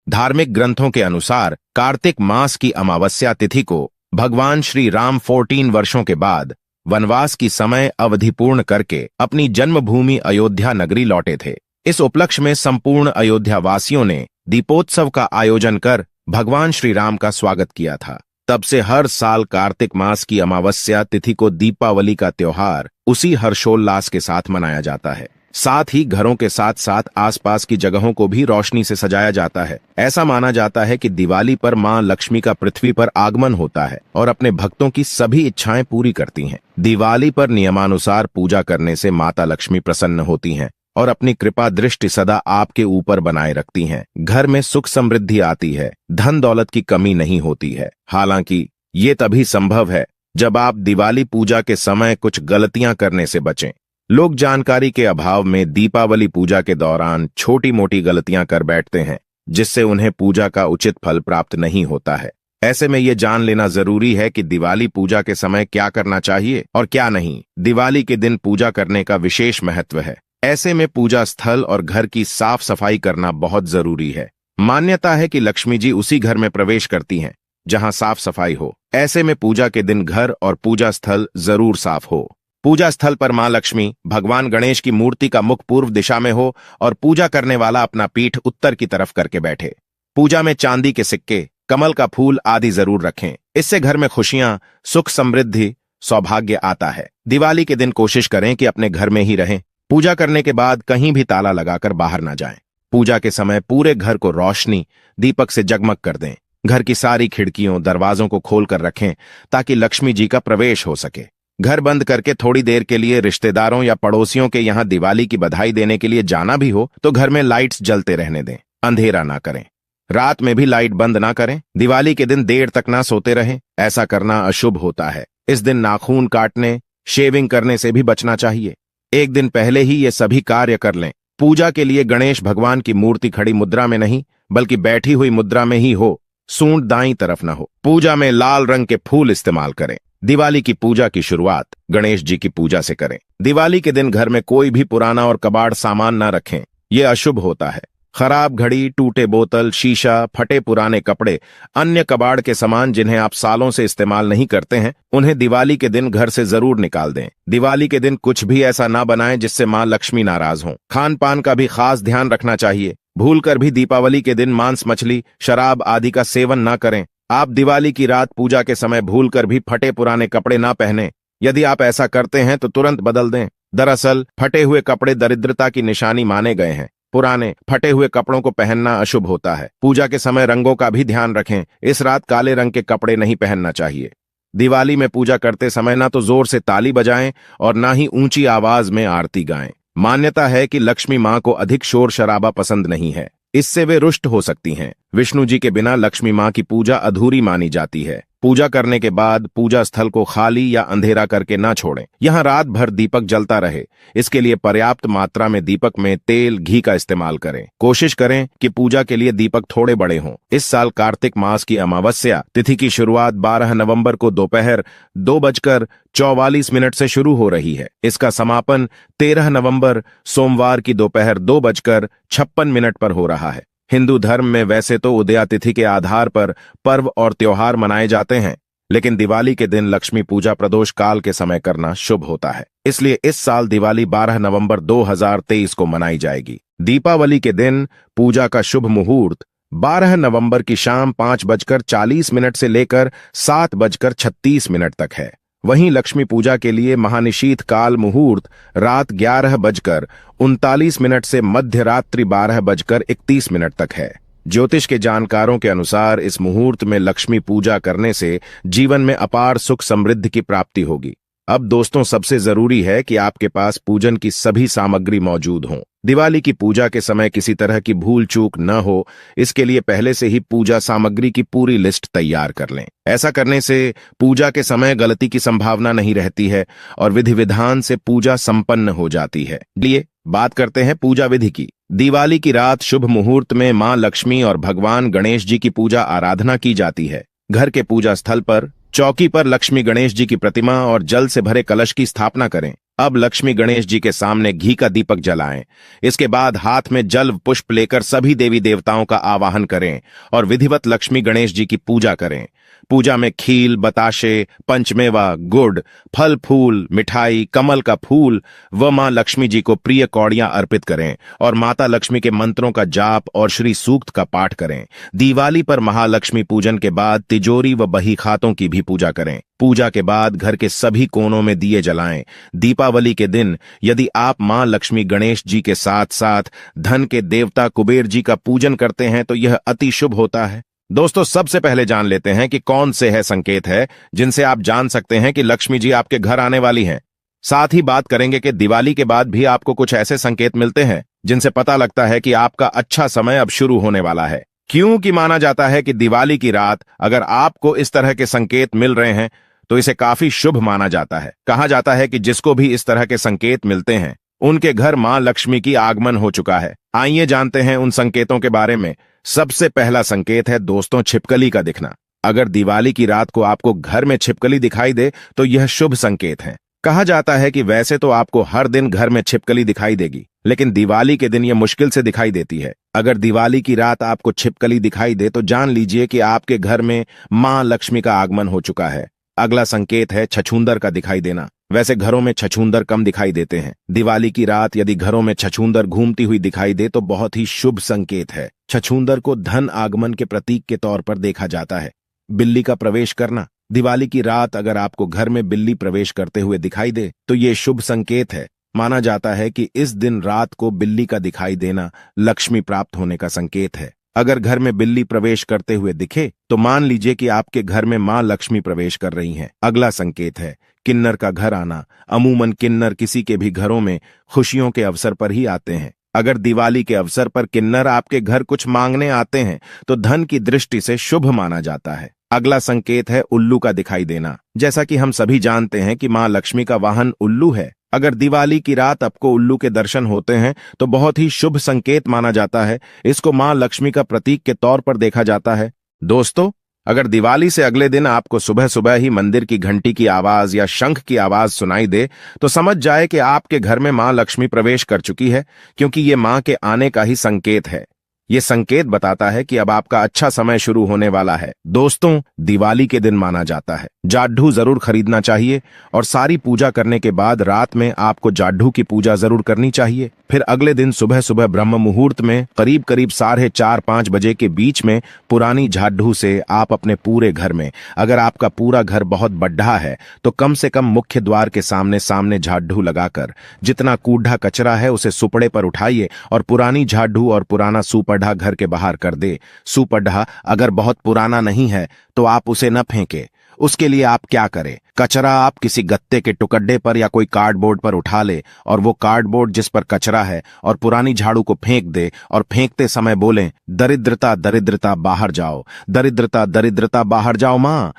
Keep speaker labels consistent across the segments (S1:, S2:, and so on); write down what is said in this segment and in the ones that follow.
S1: धार्मिक ग्रंथों के अनुसार कार्तिक मास की अमावस्या तिथि को भगवान श्री राम 14 वर्षों के बाद वनवास की समय अवधि पूर्ण करके अपनी जन्मभूमि अयोध्या नगरी लौटे थे। इस उपलक्ष्य में संपूर्ण अयोध्या वासियों ने दीपोत्सव का आयोजन कर भगवान श्री राम का स्वागत किया था। तब से हर साल कार्तिक मास की अमावस्या तिथि को दीपावली का त्योहार उसी हर्षोल्लास के साथ मनाया जाता है। साथ ही घरों के साथ साथ आसपास की जगहों को भी रोशनी से सजाया जाता है। ऐसा माना जाता है कि दिवाली पर मां लक्ष्मी का पृथ्वी पर आगमन होता है और अपने भक्तों की सभी इच्छाएं पूरी करती हैं। दिवाली पर नियमानुसार पूजा करने से माता लक्ष्मी प्रसन्न होती हैं और अपनी कृपा दृष्टि सदा आपके ऊपर बनाए रखती हैं। घर में सुख समृद्धि आती है, धन दौलत की कमी नहीं होती है। हालांकि ये तभी संभव है जब आप दिवाली पूजा के समय कुछ गलतियां करने से बचें। लोग जानकारी के अभाव में दीपावली पूजा के दौरान छोटी मोटी गलतियां कर बैठते हैं, जिससे उन्हें पूजा का उचित फल प्राप्त नहीं होता है। ऐसे में ये जान लेना जरूरी है कि दिवाली पूजा के समय क्या करना चाहिए और क्या नहीं। दिवाली के दिन पूजा करने का विशेष महत्व है। ऐसे में पूजा स्थल और घर की साफ सफाई करना बहुत जरूरी है। मान्यता है कि लक्ष्मी जी उसी घर में प्रवेश करती हैं जहां साफ सफाई हो। ऐसे में पूजा के दिन घर और पूजा स्थल जरूर साफ हो। पूजा स्थल पर मां लक्ष्मी, भगवान गणेश की मूर्ति का मुख पूर्व दिशा में हो और पूजा करने वाला अपना पीठ उत्तर की तरफ करके बैठे। पूजा में चांदी के सिक्के, कमल का फूल आदि जरूर रखें। इससे घर में खुशियां, सुख समृद्धि, सौभाग्य आता है। दिवाली के दिन कोशिश करें कि अपने घर में ही रहें। पूजा करने के बाद कहीं भी ताला लगाकर बाहर ना जाएं। पूजा के समय पूरे घर को रोशनी, दीपक से जगमग कर दें। घर की सारी खिड़कियों, दरवाजों को खोलकर रखें ताकि लक्ष्मी जी का प्रवेश हो सके। घर बंद करके थोड़ी देर के लिए रिश्तेदारों या पड़ोसियों के यहां दिवाली की बधाई देने के लिए जाना भी हो तो घर में लाइट्स जलते रहने दें। अंधेरा ना करें। रात में भी लाइट बंद ना करें। दिवाली के दिन देर तक ना सोते रहें। ऐसा करना अशुभ होता है। इस दिन नाखून काटने, शेविंग करने से भी बचना चाहिए। एक दिन पहले ही ये सभी कार्य कर लें। पूजा के लिए गणेश भगवान की मूर्ति खड़ी मुद्रा में नहीं बल्कि बैठी हुई मुद्रा में ही हो। सूंड दाईं तरफ न हो। पूजा में लाल रंग के फूल इस्तेमाल करें। दिवाली की पूजा की शुरुआत गणेश जी की पूजा से करें। दिवाली के दिन घर में कोई भी पुराना और कबाड़ सामान न रखें। यह अशुभ होता है। खराब घड़ी, टूटे बोतल, शीशा, फटे पुराने कपड़े, अन्य कबाड़ के सामान जिन्हें आप सालों से इस्तेमाल नहीं करते हैं, उन्हें दिवाली के दिन घर से जरूर निकाल दें। दिवाली के दिन कुछ भी ऐसा ना बनाएं जिससे मां लक्ष्मी नाराज हों। खान पान का भी खास ध्यान रखना चाहिए। भूलकर भी दीपावली के दिन मांस, मछली, शराब आदि का सेवन ना करें। आप दिवाली की रात पूजा के समय भूलकर भी फटे पुराने कपड़े ना पहने। यदि आप ऐसा करते हैं तो तुरंत बदल दें। दरअसल फटे हुए कपड़े दरिद्रता की निशानी माने गए हैं। पुराने फटे हुए कपड़ों को पहनना अशुभ होता है। पूजा के समय रंगों का भी ध्यान रखें। इस रात काले रंग के कपड़े नहीं पहनना चाहिए। दिवाली में पूजा करते समय ना तो जोर से ताली बजाएं और ना ही ऊंची आवाज में आरती गाएं। मान्यता है कि लक्ष्मी मां को अधिक शोर शराबा पसंद नहीं है। इससे वे रुष्ट हो सकती हैं। विष्णु जी के बिना लक्ष्मी मां की पूजा अधूरी मानी जाती है। पूजा करने के बाद पूजा स्थल को खाली या अंधेरा करके ना छोड़ें। यहां रात भर दीपक जलता रहे। इसके लिए पर्याप्त मात्रा में दीपक में तेल, घी का इस्तेमाल करें। कोशिश करें कि पूजा के लिए दीपक थोड़े बड़े हों। इस साल कार्तिक मास की अमावस्या तिथि की शुरुआत 12 नवंबर को दोपहर 2:44 से शुरू हो रही है। इसका समापन 13 नवंबर सोमवार की दोपहर 2:56 पर हो रहा है। हिंदू धर्म में वैसे तो उदया तिथि के आधार पर पर्व और त्योहार मनाए जाते हैं, लेकिन दिवाली के दिन लक्ष्मी पूजा प्रदोष काल के समय करना शुभ होता है। इसलिए इस साल दिवाली 12 नवंबर 2023 को मनाई जाएगी। दीपावली के दिन पूजा का शुभ मुहूर्त 12 नवंबर की शाम 5:40 से लेकर 7:36 तक है। वहीं लक्ष्मी पूजा के लिए महानिशीत काल मुहूर्त रात 11:39 से मध्य रात्रि 12:31 तक है। ज्योतिष के जानकारों के अनुसार इस मुहूर्त में लक्ष्मी पूजा करने से जीवन में अपार सुख समृद्धि की प्राप्ति होगी। अब दोस्तों, सबसे जरूरी है कि आपके पास पूजन की सभी सामग्री मौजूद हों। दिवाली की पूजा के समय किसी तरह की भूल चूक न हो, इसके लिए पहले से ही पूजा सामग्री की पूरी लिस्ट तैयार कर लें। ऐसा करने से पूजा के समय गलती की संभावना नहीं रहती है और विधि विधान से पूजा संपन्न हो जाती है। चलिए बात करते हैं पूजा विधि की। दिवाली की रात शुभ मुहूर्त में मां लक्ष्मी और भगवान गणेश जी की पूजा आराधना की जाती है। घर के पूजा स्थल पर चौकी पर लक्ष्मी गणेश जी की प्रतिमा और जल से भरे कलश की स्थापना करें। अब लक्ष्मी गणेश जी के सामने घी का दीपक जलाएं। इसके बाद हाथ में जल पुष्प लेकर सभी देवी देवताओं का आवाहन करें और विधिवत लक्ष्मी गणेश जी की पूजा करें। पूजा में खील, बताशे, पंचमेवा, गुड़, फल फूल, मिठाई, कमल का फूल व मां लक्ष्मी जी को प्रिय कौड़ियां अर्पित करें और माता लक्ष्मी के मंत्रों का जाप और श्री सूक्त का पाठ करें। दिवाली पर महालक्ष्मी पूजन के बाद तिजोरी व बही खातों की भी पूजा करें। पूजा के बाद घर के सभी कोनों में दिए जलाएं। दीपावली के दिन यदि आप मां लक्ष्मी गणेश जी के साथ साथ धन के देवता कुबेर जी का पूजन करते हैं तो यह अति शुभ होता है। दोस्तों, सबसे पहले जान लेते हैं कि कौन से है संकेत है जिनसे आप जान सकते हैं कि लक्ष्मी जी आपके घर आने वाली हैं। साथ ही बात करेंगे कि दिवाली के बाद भी आपको कुछ ऐसे संकेत मिलते हैं जिनसे पता लगता है कि आपका अच्छा समय अब शुरू होने वाला है। क्योंकि माना जाता है कि दिवाली की रात अगर आपको इस तरह के संकेत मिल रहे हैं तो इसे काफी शुभ माना जाता है। कहा जाता है कि जिसको भी इस तरह के संकेत मिलते हैं उनके घर मां लक्ष्मी की आगमन हो चुका है। आइए जानते हैं उन संकेतों के बारे में। सबसे पहला संकेत है दोस्तों, छिपकली का दिखना। अगर दिवाली की रात को आपको घर में छिपकली दिखाई दे तो यह शुभ संकेत है। कहा जाता है कि वैसे तो आपको हर दिन घर में छिपकली दिखाई देगी, लेकिन दिवाली के दिन यह मुश्किल से दिखाई देती है। अगर दिवाली की रात आपको छिपकली दिखाई दे तो जान लीजिए कि आपके घर में मां लक्ष्मी का आगमन हो चुका है। अगला संकेत है छछूंदर का दिखाई देना। वैसे घरों में छछूंदर कम दिखाई देते हैं। दिवाली की रात यदि घरों में छछूंदर घूमती हुई दिखाई दे तो बहुत ही शुभ संकेत है। छछूंदर को धन आगमन के प्रतीक के तौर पर देखा जाता है। बिल्ली का प्रवेश करना। दिवाली की रात अगर आपको घर में बिल्ली प्रवेश करते हुए दिखाई दे तो ये शुभ संकेत है। माना जाता है कि इस दिन रात को बिल्ली का दिखाई देना लक्ष्मी प्राप्त होने का संकेत है। अगर घर में बिल्ली प्रवेश करते हुए दिखे तो मान लीजिए कि आपके घर में मां लक्ष्मी प्रवेश कर रही हैं। अगला संकेत है किन्नर का घर आना। अमूमन किन्नर किसी के भी घरों में खुशियों के अवसर पर ही आते हैं। अगर दिवाली के अवसर पर किन्नर आपके घर कुछ मांगने आते हैं तो धन की दृष्टि से शुभ माना जाता है। अगला संकेत है उल्लू का दिखाई देना। जैसा कि हम सभी जानते हैं कि मां लक्ष्मी का वाहन उल्लू है। अगर दिवाली की रात आपको उल्लू के दर्शन होते हैं तो बहुत ही शुभ संकेत माना जाता है। इसको मां लक्ष्मी का प्रतीक के तौर पर देखा जाता है। दोस्तों, अगर दिवाली से अगले दिन आपको सुबह सुबह ही मंदिर की घंटी की आवाज या शंख की आवाज सुनाई दे तो समझ जाए कि आपके घर में मां लक्ष्मी प्रवेश कर चुकी है, क्योंकि ये मां के आने का ही संकेत है। ये संकेत बताता है कि अब आपका अच्छा समय शुरू होने वाला है। दोस्तों, दिवाली के दिन माना जाता है जाड्ढू जरूर खरीदना चाहिए और सारी पूजा करने के बाद रात में आपको जाड्ढू की पूजा जरूर करनी चाहिए। फिर अगले दिन सुबह सुबह ब्रह्म मुहूर्त में करीब 4:30-5 बजे के बीच में पुरानी जाड्ढू से आप अपने पूरे घर में, अगर आपका पूरा घर बहुत बड़ा है तो कम से कम मुख्य द्वार के सामने सामने जाड्ढू लगाकर जितना कूड़ा कचरा है उसे सुपड़े पर उठाइए और पुरानी जाड्ढू और पुराना सुपड़ा घर के बाहर कर दे। सुपड़ा अगर बहुत पुराना नहीं है तो आप उसे न फेंके। उसके लिए आप क्या करें, कचरा आप किसी गत्ते के टुकड़े पर या कोई कार्डबोर्ड पर उठा ले और वो कार्डबोर्ड जिस पर कचरा है और पुरानी झाड़ू को फेंक दे और फेंकते समय बोलें, दरिद्रता दरिद्रता बाहर जाओ, दरिद्रता दरिद्रता बाहर जाओ, मां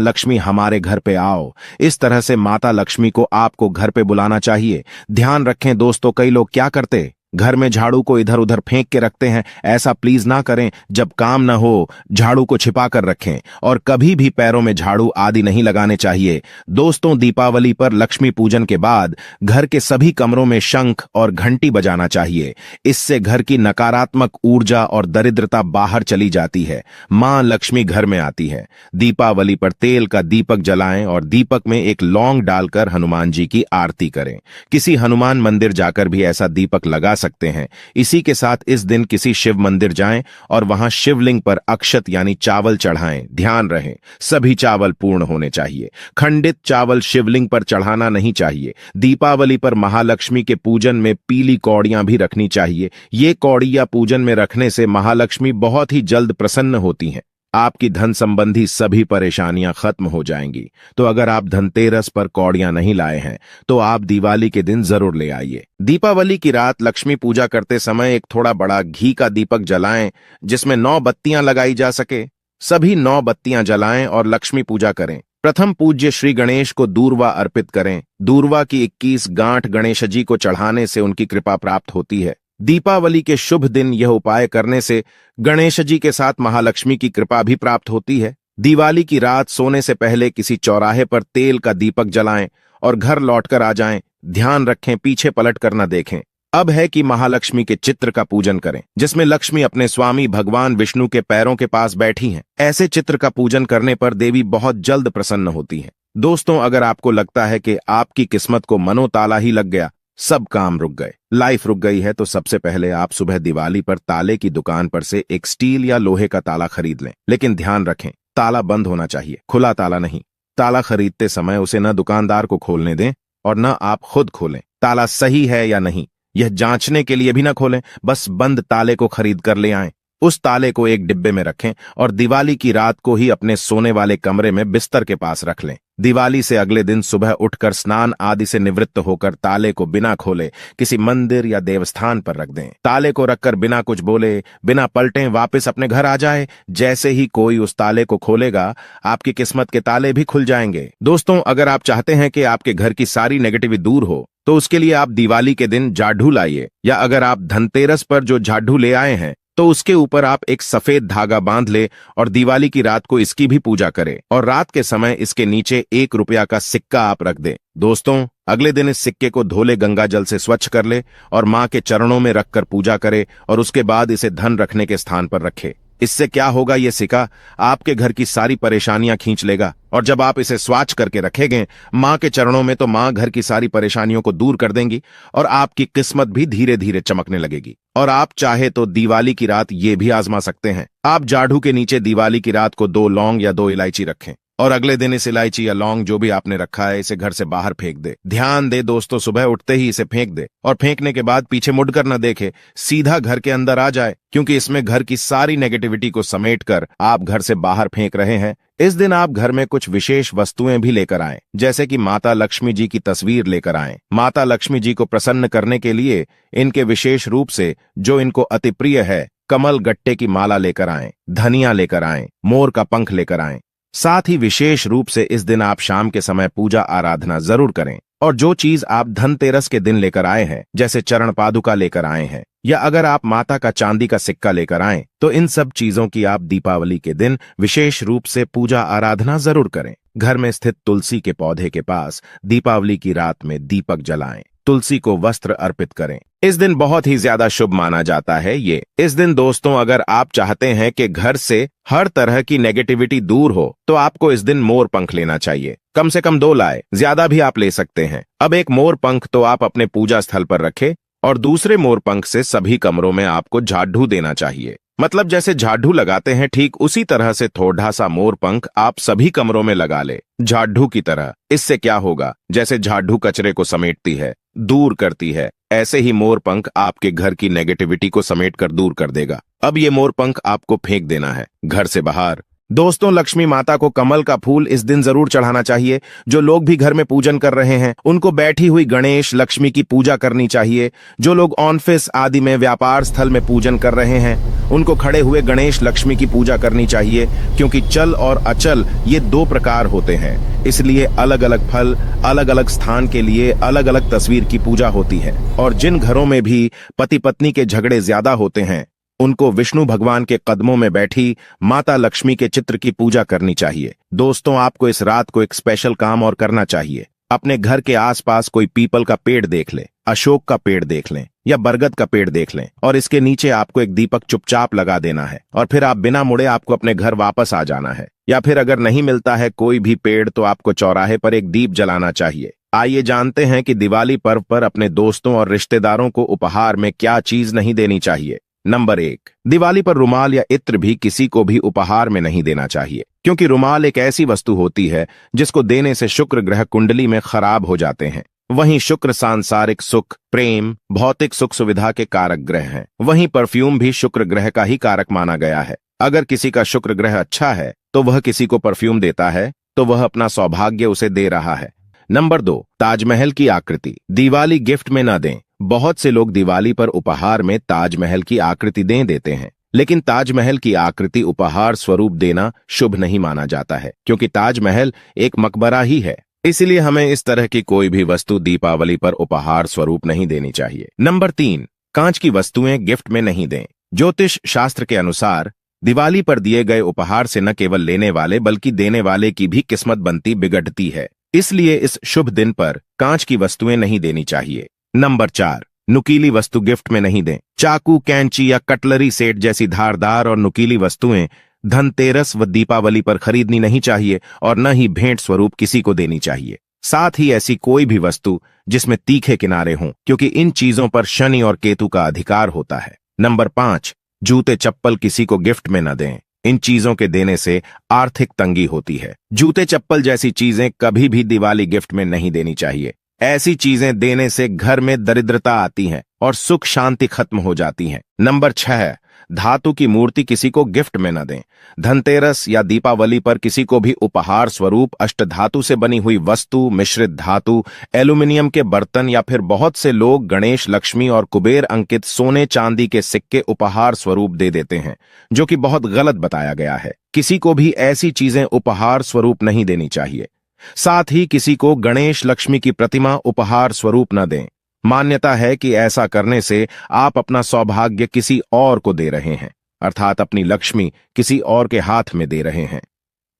S1: लक्ष्मी हमारे घर पे आओ। इस तरह से माता लक्ष्मी को आपको घर पे बुलाना चाहिए। ध्यान रखें दोस्तों, कई लोग क्या करते, घर में झाड़ू को इधर उधर फेंक के रखते हैं। ऐसा प्लीज ना करें। जब काम न हो झाड़ू को छिपा कर रखें और कभी भी पैरों में झाड़ू आदि नहीं लगाने चाहिए। दोस्तों, दीपावली पर लक्ष्मी पूजन के बाद घर के सभी कमरों में शंख और घंटी बजाना चाहिए। इससे घर की नकारात्मक ऊर्जा और दरिद्रता बाहर चली जाती है। मां लक्ष्मी घर में आती है। दीपावली पर तेल का दीपक जलाएं और दीपक में एक लौंग डालकर हनुमान जी की आरती करें। किसी हनुमान मंदिर जाकर भी ऐसा दीपक लगा सकते हैं। इसी के साथ इस दिन किसी शिव मंदिर जाएं और वहां शिवलिंग पर अक्षत यानी चावल चढ़ाएं। ध्यान रहे, सभी चावल पूर्ण होने चाहिए। खंडित चावल शिवलिंग पर चढ़ाना नहीं चाहिए। दीपावली पर महालक्ष्मी के पूजन में पीली कौड़ियां भी रखनी चाहिए। ये कौड़ियां पूजन में रखने से महालक्ष्मी बहुत ही जल्द प्रसन्न होती हैं। आपकी धन संबंधी सभी परेशानियां खत्म हो जाएंगी। तो अगर आप धनतेरस पर कौड़ियां नहीं लाए हैं तो आप दिवाली के दिन जरूर ले आइए। दीपावली की रात लक्ष्मी पूजा करते समय एक थोड़ा बड़ा घी का दीपक जलाएं जिसमें 9 बत्तियां लगाई जा सके। सभी 9 बत्तियां जलाएं और लक्ष्मी पूजा करें। प्रथम पूज्य श्री गणेश को दूर्वा अर्पित करें। दूर्वा की 21 गांठ गणेश जी को चढ़ाने से उनकी कृपा प्राप्त होती है। दीपावली के शुभ दिन यह उपाय करने से गणेश जी के साथ महालक्ष्मी की कृपा भी प्राप्त होती है। दिवाली की रात सोने से पहले किसी चौराहे पर तेल का दीपक जलाएं और घर लौटकर आ जाएं। ध्यान रखें, पीछे पलट कर न देखें। अब है कि महालक्ष्मी के चित्र का पूजन करें, जिसमें लक्ष्मी अपने स्वामी भगवान विष्णु के पैरों के पास बैठी हैं। ऐसे चित्र का पूजन करने पर देवी बहुत जल्द प्रसन्न होती हैं। दोस्तों, अगर आपको लगता है कि आपकी किस्मत को मनोताला ही लग गया, सब काम रुक गए, लाइफ रुक गई है, तो सबसे पहले आप सुबह दिवाली पर ताले की दुकान पर से एक स्टील या लोहे का ताला खरीद लें। लेकिन ध्यान रखें, ताला बंद होना चाहिए, खुला ताला नहीं। ताला खरीदते समय उसे न दुकानदार को खोलने दें और न आप खुद खोलें। ताला सही है या नहीं यह जांचने के लिए भी न खोलें, बस बंद ताले को खरीद कर ले आएं। उस ताले को एक डिब्बे में रखें और दिवाली की रात को ही अपने सोने वाले कमरे में बिस्तर के पास रख लें। दिवाली से अगले दिन सुबह उठकर स्नान आदि से निवृत्त होकर ताले को बिना खोले किसी मंदिर या देवस्थान पर रख दें। ताले को रखकर बिना कुछ बोले, बिना पलटे वापस अपने घर आ जाए। जैसे ही कोई उस ताले को खोलेगा, आपकी किस्मत के ताले भी खुल जाएंगे। दोस्तों, अगर आप चाहते हैं कि आपके घर की सारी नेगेटिविटी दूर हो, तो उसके लिए आप दिवाली के दिन झाड़ू लाइए, या अगर आप धनतेरस पर जो झाड़ू ले आए हैं तो उसके ऊपर आप एक सफेद धागा बांध ले और दिवाली की रात को इसकी भी पूजा करें और रात के समय इसके नीचे 1 रुपया का सिक्का आप रख दें। दोस्तों, अगले दिन इस सिक्के को धोले गंगा जल से स्वच्छ कर ले और मां के चरणों में रखकर पूजा करे और उसके बाद इसे धन रखने के स्थान पर रखे। इससे क्या होगा, ये सिक्का आपके घर की सारी परेशानियां खींच लेगा और जब आप इसे स्वाच करके रखेंगे मां के चरणों में, तो मां घर की सारी परेशानियों को दूर कर देंगी और आपकी किस्मत भी धीरे धीरे चमकने लगेगी। और आप चाहे तो दिवाली की रात ये भी आजमा सकते हैं। आप झाड़ू के नीचे दिवाली की रात को 2 लौंग या 2 इलायची रखें और अगले दिन इस इलायची या लौंग जो भी आपने रखा है इसे घर से बाहर फेंक दे। ध्यान दे दोस्तों, सुबह उठते ही इसे फेंक दे और फेंकने के बाद पीछे मुड़कर न देखे, सीधा घर के अंदर आ जाए, क्योंकि इसमें घर की सारी नेगेटिविटी को समेटकर आप घर से बाहर फेंक रहे हैं। इस दिन आप घर में कुछ विशेष वस्तुएं भी लेकर आएं, जैसे कि माता लक्ष्मी जी की तस्वीर लेकर आएं। माता लक्ष्मी जी को प्रसन्न करने के लिए इनके विशेष रूप से जो इनको अति प्रिय है, कमल गट्टे की माला लेकर आएं, धनिया लेकर आएं, मोर का पंख लेकर आएं। साथ ही विशेष रूप से इस दिन आप शाम के समय पूजा आराधना जरूर करें और जो चीज आप धनतेरस के दिन लेकर आए हैं, जैसे चरण पादुका लेकर आए हैं या अगर आप माता का चांदी का सिक्का लेकर आए, तो इन सब चीजों की आप दीपावली के दिन विशेष रूप से पूजा आराधना जरूर करें। घर में स्थित तुलसी के पौधे के पास दीपावली की रात में दीपक जलाएं, तुलसी को वस्त्र अर्पित करें। इस दिन बहुत ही ज्यादा शुभ माना जाता है ये। इस दिन दोस्तों, अगर आप चाहते हैं कि घर से हर तरह की नेगेटिविटी दूर हो, तो आपको इस दिन मोर पंख लेना चाहिए। कम से कम 2 लाए, ज्यादा भी आप ले सकते हैं। अब एक मोर पंख तो आप अपने पूजा स्थल पर रखें और दूसरे मोर पंख से सभी कमरों में आपको झाड़ू देना चाहिए। मतलब जैसे झाड़ू लगाते हैं, ठीक उसी तरह से थोड़ा सा मोर पंख आप सभी कमरों में लगा ले, झाड़ू की तरह। इससे क्या होगा, जैसे झाड़ू कचरे को समेटती है, दूर करती है, ऐसे ही मोर पंख आपके घर की नेगेटिविटी को समेट कर दूर कर देगा। अब ये मोर पंख आपको फेंक देना है घर से बाहर। दोस्तों, लक्ष्मी माता को कमल का फूल इस दिन जरूर चढ़ाना चाहिए। जो लोग भी घर में पूजन कर रहे हैं उनको बैठी हुई गणेश लक्ष्मी की पूजा करनी चाहिए। जो लोग ऑफिस आदि में व्यापार स्थल में पूजन कर रहे हैं उनको खड़े हुए गणेश लक्ष्मी की पूजा करनी चाहिए, क्योंकि चल और अचल ये 2 प्रकार होते हैं, इसलिए अलग अलग फल अलग अलग स्थान के लिए अलग अलग तस्वीर की पूजा होती है। और जिन घरों में भी पति पत्नी के झगड़े ज्यादा होते हैं उनको विष्णु भगवान के कदमों में बैठी माता लक्ष्मी के चित्र की पूजा करनी चाहिए। दोस्तों, आपको इस रात को एक स्पेशल काम और करना चाहिए। अपने घर के आसपास कोई पीपल का पेड़ देख लें, अशोक का पेड़ देख लें या बरगद का पेड़ देख लें और इसके नीचे आपको एक दीपक चुपचाप लगा देना है और फिर आप बिना मुड़े आपको अपने घर वापस आ जाना है। या फिर अगर नहीं मिलता है कोई भी पेड़, तो आपको चौराहे पर एक दीप जलाना चाहिए। आइए जानते हैं कि दिवाली पर्व पर अपने दोस्तों और रिश्तेदारों को उपहार में क्या चीज नहीं देनी चाहिए। नंबर 1, दिवाली पर रुमाल या इत्र भी किसी को भी उपहार में नहीं देना चाहिए, क्योंकि रुमाल एक ऐसी वस्तु होती है जिसको देने से शुक्र ग्रह कुंडली में खराब हो जाते हैं। वहीं शुक्र सांसारिक सुख, प्रेम, भौतिक सुख सुविधा के कारक ग्रह हैं। वहीं परफ्यूम भी शुक्र ग्रह का ही कारक माना गया है। अगर किसी का शुक्र ग्रह अच्छा है तो वह किसी को परफ्यूम देता है तो वह अपना सौभाग्य उसे दे रहा है। नंबर 2, ताजमहल की आकृति दिवाली गिफ्ट में न दें। बहुत से लोग दिवाली पर उपहार में ताजमहल की आकृति दे देते हैं, लेकिन ताजमहल की आकृति उपहार स्वरूप देना शुभ नहीं माना जाता है, क्योंकि ताजमहल एक मकबरा ही है। इसलिए हमें इस तरह की कोई भी वस्तु दीपावली पर उपहार स्वरूप नहीं देनी चाहिए। नंबर 3, कांच की वस्तुएं गिफ्ट में नहीं दें। ज्योतिष शास्त्र के अनुसार दिवाली पर दिए गए उपहार से न केवल लेने वाले बल्कि देने वाले की भी किस्मत बनती बिगड़ती है। इसलिए इस शुभ दिन पर कांच की वस्तुएं नहीं देनी चाहिए। नंबर 4, नुकीली वस्तु गिफ्ट में नहीं दें। चाकू, कैंची या कटलरी सेट जैसी धारदार और नुकीली वस्तुएं धनतेरस व दीपावली पर खरीदनी नहीं चाहिए और न ही भेंट स्वरूप किसी को देनी चाहिए। साथ ही ऐसी कोई भी वस्तु जिसमें तीखे किनारे हों, क्योंकि इन चीजों पर शनि और केतु का अधिकार होता है। नंबर 5, जूते चप्पल किसी को गिफ्ट में न दें। इन चीजों के देने से आर्थिक तंगी होती है। जूते चप्पल जैसी चीजें कभी भी दिवाली गिफ्ट में नहीं देनी चाहिए। ऐसी चीजें देने से घर में दरिद्रता आती है और सुख शांति खत्म हो जाती है। नंबर 6, धातु की मूर्ति किसी को गिफ्ट में न दें। धनतेरस या दीपावली पर किसी को भी उपहार स्वरूप अष्टधातु से बनी हुई वस्तु, मिश्रित धातु, एल्यूमिनियम के बर्तन या फिर बहुत से लोग गणेश, लक्ष्मी और कुबेर अंकित सोने चांदी के सिक्के उपहार स्वरूप दे देते हैं, जो कि बहुत गलत बताया गया है। किसी को भी ऐसी चीजें उपहार स्वरूप नहीं देनी चाहिए। साथ ही किसी को गणेश, लक्ष्मी की प्रतिमा उपहार स्वरूप न दें। मान्यता है कि ऐसा करने से आप अपना सौभाग्य किसी और को दे रहे हैं, अर्थात अपनी लक्ष्मी किसी और के हाथ में दे रहे हैं।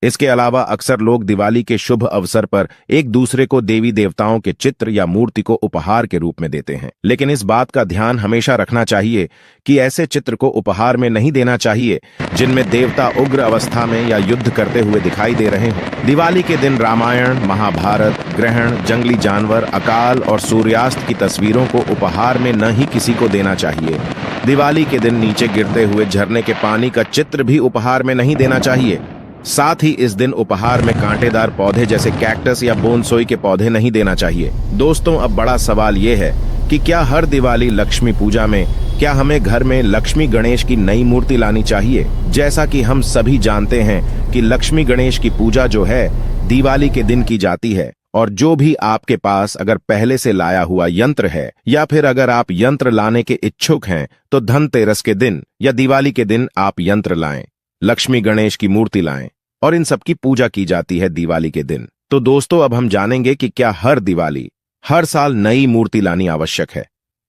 S1: इसके अलावा अक्सर लोग दिवाली के शुभ अवसर पर एक दूसरे को देवी देवताओं के चित्र या मूर्ति को उपहार के रूप में देते हैं, लेकिन इस बात का ध्यान हमेशा रखना चाहिए कि ऐसे चित्र को उपहार में नहीं देना चाहिए जिनमें देवता उग्र अवस्था में या युद्ध करते हुए दिखाई दे रहे हों। दिवाली के दिन रामायण, महाभारत, ग्रहण, जंगली जानवर, अकाल और सूर्यास्त की तस्वीरों को उपहार में न ही किसी को देना चाहिए। दिवाली के दिन नीचे गिरते हुए झरने के पानी का चित्र भी उपहार में नहीं देना चाहिए। साथ ही इस दिन उपहार में कांटेदार पौधे जैसे कैक्टस या बोनसोई के पौधे नहीं देना चाहिए। दोस्तों, अब बड़ा सवाल यह है कि क्या हर दिवाली लक्ष्मी पूजा में क्या हमें घर में लक्ष्मी गणेश की नई मूर्ति लानी चाहिए? जैसा कि हम सभी जानते हैं कि लक्ष्मी गणेश की पूजा जो है दिवाली के दिन की जाती है, और जो भी आपके पास अगर पहले से लाया हुआ यंत्र है या फिर अगर आप यंत्र लाने के इच्छुक हैं तो धनतेरस के दिन या दिवाली के दिन आप यंत्र लाएं, लक्ष्मी गणेश की मूर्ति लाएं और इन सब की पूजा की जाती है दिवाली के दिन। तो दोस्तों, अब हम जानेंगे कि क्या हर दिवाली, हर साल नई मूर्ति लानी आवश्यक है।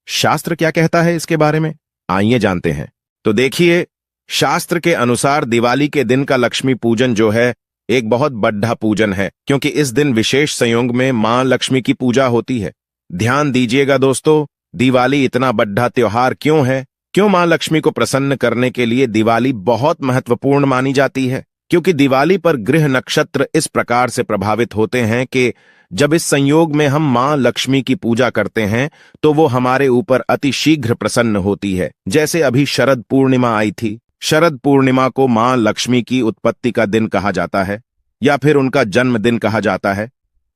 S1: शास्त्र क्या कहता है इसके बारे में, आइए जानते हैं। तो देखिए, शास्त्र के अनुसार दिवाली के दिन का लक्ष्मी पूजन जो है एक बहुत बड़ा पूजन है, क्योंकि इस दिन विशेष संयोग में मां लक्ष्मी की पूजा होती है। ध्यान दीजिएगा दोस्तों, दिवाली इतना बड़ा त्योहार क्यों है? क्यों मां लक्ष्मी को प्रसन्न करने के लिए दिवाली बहुत महत्वपूर्ण मानी जाती है? क्योंकि दिवाली पर ग्रह नक्षत्र इस प्रकार से प्रभावित होते हैं कि जब इस संयोग में हम मां लक्ष्मी की पूजा करते हैं तो वो हमारे ऊपर अति शीघ्र प्रसन्न होती है। जैसे अभी शरद पूर्णिमा आई थी। शरद पूर्णिमा को मां लक्ष्मी की उत्पत्ति का दिन कहा जाता है या फिर उनका जन्मदिन कहा जाता है।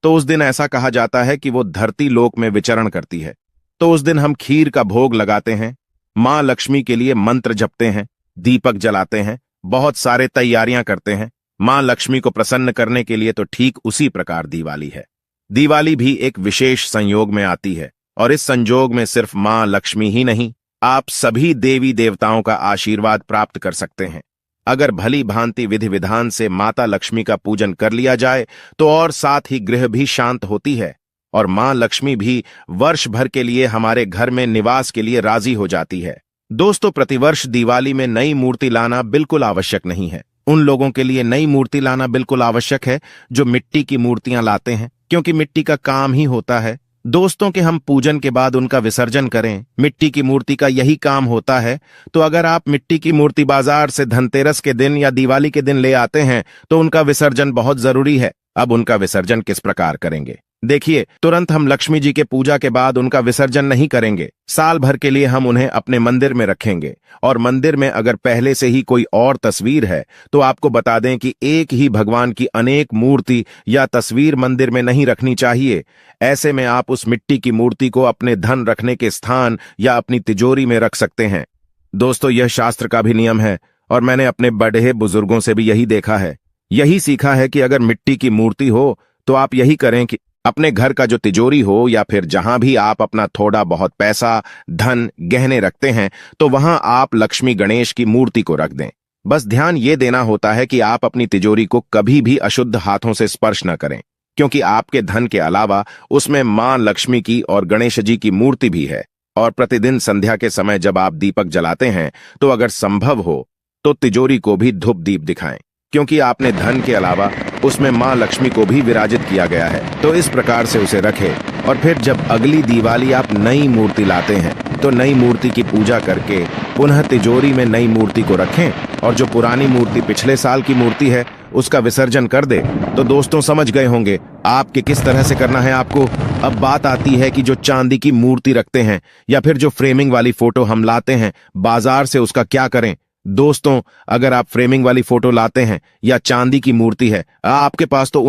S1: तो उस दिन ऐसा कहा जाता है कि वो धरती लोक में विचरण करती है। तो उस दिन हम खीर का भोग लगाते हैं, मां लक्ष्मी के लिए मंत्र जपते हैं, दीपक जलाते हैं, बहुत सारे तैयारियां करते हैं मां लक्ष्मी को प्रसन्न करने के लिए। तो ठीक उसी प्रकार दिवाली है। दिवाली भी एक विशेष संयोग में आती है और इस संयोग में सिर्फ मां लक्ष्मी ही नहीं, आप सभी देवी देवताओं का आशीर्वाद प्राप्त कर सकते हैं। अगर भली भांति विधि विधान से माता लक्ष्मी का पूजन कर लिया जाए तो और साथ ही गृह भी शांत होती है और मां लक्ष्मी भी वर्ष भर के लिए हमारे घर में निवास के लिए राजी हो जाती है। दोस्तों, प्रतिवर्ष दिवाली में नई मूर्ति लाना बिल्कुल आवश्यक नहीं है। उन लोगों के लिए नई मूर्ति लाना बिल्कुल आवश्यक है जो मिट्टी की मूर्तियां लाते हैं, क्योंकि मिट्टी का काम ही होता है दोस्तों कि हम पूजन के बाद उनका विसर्जन करें। मिट्टी की मूर्ति का यही काम होता है। तो अगर आप मिट्टी की मूर्ति बाजार से धनतेरस के दिन या दिवाली के दिन ले आते हैं तो उनका विसर्जन बहुत जरूरी है। अब उनका विसर्जन किस प्रकार करेंगे? देखिए, तुरंत हम लक्ष्मी जी के पूजा के बाद उनका विसर्जन नहीं करेंगे। साल भर के लिए हम उन्हें अपने मंदिर में रखेंगे और मंदिर में अगर पहले से ही कोई और तस्वीर है तो आपको बता दें कि एक ही भगवान की अनेक मूर्ति या तस्वीर मंदिर में नहीं रखनी चाहिए। ऐसे में आप उस मिट्टी की मूर्ति को अपने धन रखने के स्थान या अपनी तिजोरी में रख सकते हैं। दोस्तों, यह शास्त्र का भी नियम है और मैंने अपने बड़े बुजुर्गों से भी यही देखा है, यही सीखा है कि अगर मिट्टी की मूर्ति हो तो आप यही करें कि अपने घर का जो तिजोरी हो या फिर जहां भी आप अपना थोड़ा बहुत पैसा, धन, गहने रखते हैं तो वहां आप लक्ष्मी गणेश की मूर्ति को रख दें। बस ध्यान ये देना होता है कि आप अपनी तिजोरी को कभी भी अशुद्ध हाथों से स्पर्श न करें, क्योंकि आपके धन के अलावा उसमें मां लक्ष्मी की और गणेश जी की मूर्ति भी है। और प्रतिदिन संध्या के समय जब आप दीपक जलाते हैं तो अगर संभव हो तो तिजोरी को भी धूप दीप दिखाएं, क्योंकि आपने धन के अलावा उसमें मां लक्ष्मी को भी विराजित किया गया है। तो इस प्रकार से उसे रखें और फिर जब अगली दिवाली आप नई मूर्ति लाते हैं तो नई मूर्ति की पूजा करके पुनः तिजोरी में नई मूर्ति को रखें और जो पुरानी मूर्ति पिछले साल की मूर्ति है उसका विसर्जन कर दे। तो दोस्तों समझ गए होंगे आपके किस तरह से करना है आपको। अब बात आती है कि जो चांदी की मूर्ति रखते हैं या फिर जो फ्रेमिंग वाली फोटो हम लाते हैं बाजार से, उसका क्या करें। दोस्तों अगर आप फ्रेमिंग वाली फोटो लाते हैं या चांदी की मूर्ति है आपके पास, तो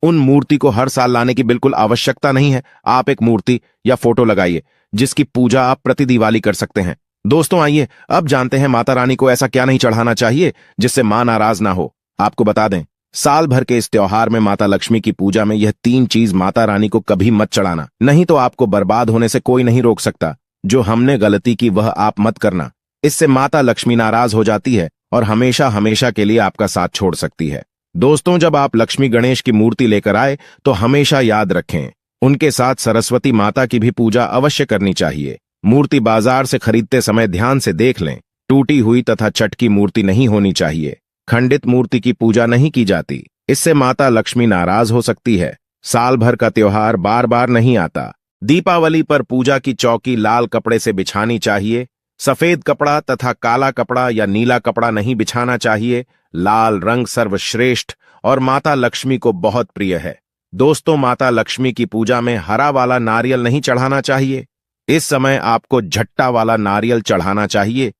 S1: उन मूर्ति को हर साल लाने की बिल्कुल आवश्यकता नहीं है। आप एक मूर्ति या फोटो लगाइए जिसकी पूजा आप प्रति दिवाली कर सकते हैं। दोस्तों आइए अब जानते हैं माता रानी को ऐसा क्या नहीं चढ़ाना चाहिए जिससे मां नाराज ना हो। आपको बता दें, साल भर के इस त्योहार में माता लक्ष्मी की पूजा में यह 3 चीज माता रानी को कभी मत चढ़ाना, नहीं तो आपको बर्बाद होने से कोई नहीं रोक सकता। जो हमने गलती की वह आप मत करना, इससे माता लक्ष्मी नाराज हो जाती है और हमेशा हमेशा के लिए आपका साथ छोड़ सकती है। दोस्तों जब आप लक्ष्मी गणेश की मूर्ति लेकर आए तो हमेशा याद रखें उनके साथ सरस्वती माता की भी पूजा अवश्य करनी चाहिए। मूर्ति बाजार से खरीदते समय ध्यान से देख लें, टूटी हुई तथा चटकी मूर्ति नहीं होनी चाहिए। खंडित मूर्ति की पूजा नहीं की जाती, इससे माता लक्ष्मी नाराज हो सकती है। साल भर का त्योहार बार बार नहीं आता। दीपावली पर पूजा की चौकी लाल कपड़े से बिछानी चाहिए। सफेद कपड़ा तथा काला कपड़ा या नीला कपड़ा नहीं बिछाना चाहिए। लाल रंग सर्वश्रेष्ठ और माता लक्ष्मी को बहुत प्रिय है। दोस्तों माता लक्ष्मी की पूजा में हरा वाला नारियल नहीं चढ़ाना चाहिए। इस समय आपको झट्टा वाला नारियल चढ़ाना चाहिए,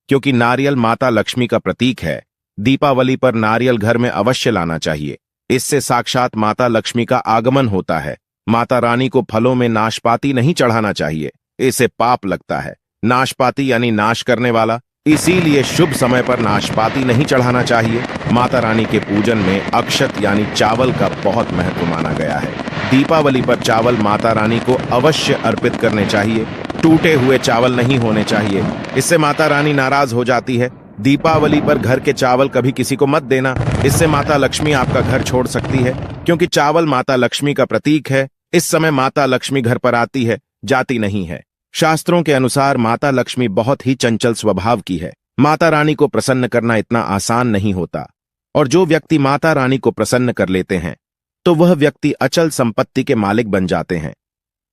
S1: क्योंकि नारियल माता लक्ष्मी का प्रतीक है। दीपावली पर नारियल घर में अवश्य लाना चाहिए, इससे साक्षात माता लक्ष्मी का आगमन होता है। माता रानी को फलों में नाशपाती नहीं चढ़ाना चाहिए, इसे पाप लगता है। नाशपाती यानी नाश करने वाला, इसीलिए शुभ समय पर नाशपाती नहीं चढ़ाना चाहिए। माता रानी के पूजन में अक्षत यानी चावल का बहुत महत्व माना गया है। दीपावली पर चावल माता रानी को अवश्य अर्पित करने चाहिए। टूटे हुए चावल नहीं होने चाहिए, इससे माता रानी नाराज हो जाती है। दीपावली पर घर के चावल कभी किसी को मत देना, इससे माता लक्ष्मी आपका घर छोड़ सकती है, क्योंकि चावल माता लक्ष्मी का प्रतीक है। इस समय माता लक्ष्मी घर पर आती है, जाती नहीं है। शास्त्रों के अनुसार माता लक्ष्मी बहुत ही चंचल स्वभाव की है। माता रानी को प्रसन्न करना इतना आसान नहीं होता, और जो व्यक्ति माता रानी को प्रसन्न कर लेते हैं तो वह व्यक्ति अचल संपत्ति के मालिक बन जाते हैं।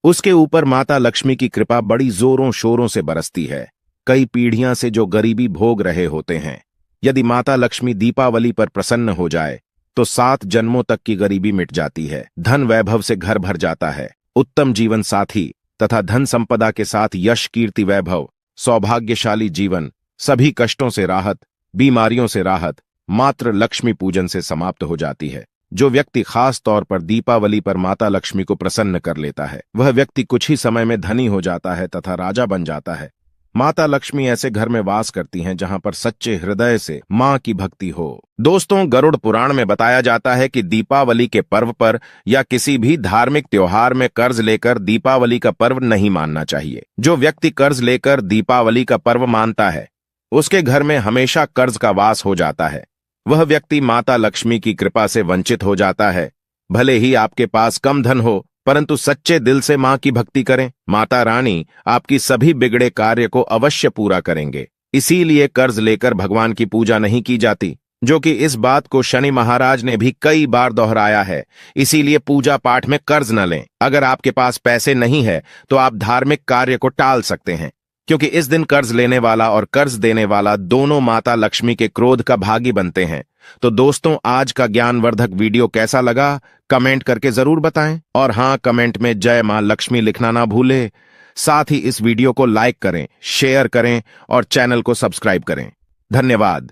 S1: उसके ऊपर माता लक्ष्मी की कृपा बड़ी जोरों शोरों से बरसती है। कई पीढ़ियां से जो गरीबी भोग रहे होते हैं, यदि माता लक्ष्मी दीपावली पर प्रसन्न हो जाए तो 7 जन्मों तक की गरीबी मिट जाती है। धन वैभव से घर भर जाता है। उत्तम जीवन साथी तथा धन संपदा के साथ यश कीर्ति वैभव, सौभाग्यशाली जीवन, सभी कष्टों से राहत, बीमारियों से राहत मात्र लक्ष्मी पूजन से समाप्त हो जाती है। जो व्यक्ति खास तौर पर दीपावली पर माता लक्ष्मी को प्रसन्न कर लेता है वह व्यक्ति कुछ ही समय में धनी हो जाता है तथा राजा बन जाता है। माता लक्ष्मी ऐसे घर में वास करती हैं जहां पर सच्चे हृदय से मां की भक्ति हो। दोस्तों गरुड़ पुराण में बताया जाता है कि दीपावली के पर्व पर या किसी भी धार्मिक त्योहार में कर्ज लेकर दीपावली का पर्व नहीं मानना चाहिए। जो व्यक्ति कर्ज लेकर दीपावली का पर्व मानता है उसके घर में हमेशा कर्ज का वास हो जाता है। वह व्यक्ति माता लक्ष्मी की कृपा से वंचित हो जाता है। भले ही आपके पास कम धन हो, परंतु सच्चे दिल से मां की भक्ति करें, माता रानी आपकी सभी बिगड़े कार्य को अवश्य पूरा करेंगे। इसीलिए कर्ज लेकर भगवान की पूजा नहीं की जाती, जो कि इस बात को शनि महाराज ने भी कई बार दोहराया है। इसीलिए पूजा पाठ में कर्ज न लें। अगर आपके पास पैसे नहीं है तो आप धार्मिक कार्य को टाल सकते हैं, क्योंकि इस दिन कर्ज लेने वाला और कर्ज देने वाला दोनों माता लक्ष्मी के क्रोध का भागी बनते हैं। तो दोस्तों आज का ज्ञानवर्धक वीडियो कैसा लगा कमेंट करके जरूर बताएं, और हां कमेंट में जय मां लक्ष्मी लिखना ना भूलें। साथ ही इस वीडियो को लाइक करें, शेयर करें और चैनल को सब्सक्राइब करें। धन्यवाद।